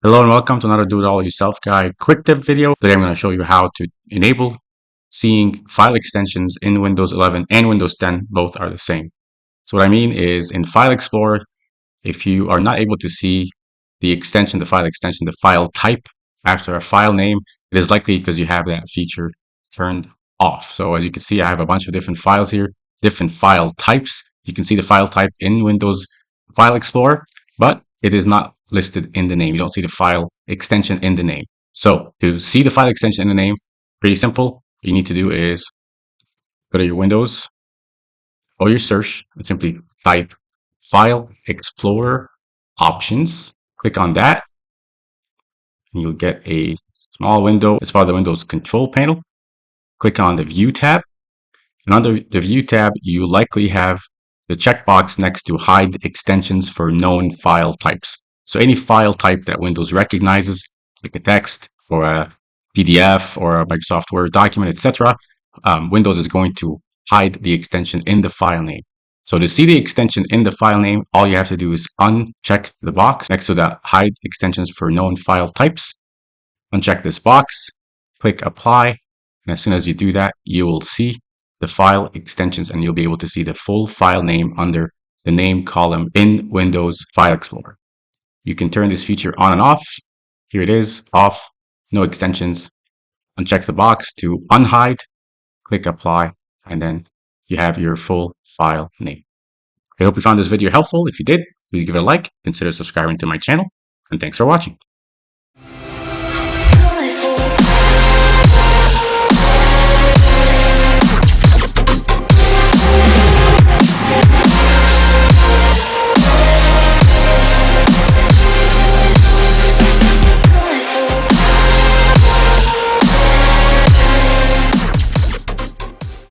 Hello and welcome to another Do It All Yourself Guide quick tip video. Today I'm going to show you how to enable seeing file extensions in Windows 11 and Windows 10. Both are the same. So what I mean is in File Explorer, if you are not able to see the extension, the file extension, the file type after a file name, it is likely because you have that feature turned off. So as you can see, I have a bunch of different files here, different file types. You can see the file type in Windows File Explorer, but it is not listed in the name. You don't see the file extension in the name. So to see the file extension in the name, pretty simple. What you need to do is go to your Windows or your search and simply type File Explorer Options. Click on that and you'll get a small window. It's part of the Windows control panel. Click on the View tab. And under the View tab, you likely have the checkbox next to Hide Extensions for known file types. So any file type that Windows recognizes, like a text or a PDF or a Microsoft Word document, etc., Windows is going to hide the extension in the file name. So to see the extension in the file name, all you have to do is uncheck the box next to the Hide Extensions for known file types. Uncheck this box, click Apply, and as soon as you do that, you will see the file extensions and you'll be able to see the full file name under the name column in Windows File Explorer. You can turn this feature on and off. Here it is, off, no extensions. Uncheck the box to unhide, click Apply, and then you have your full file name. I hope you found this video helpful. If you did, please give it a like, consider subscribing to my channel, and thanks for watching.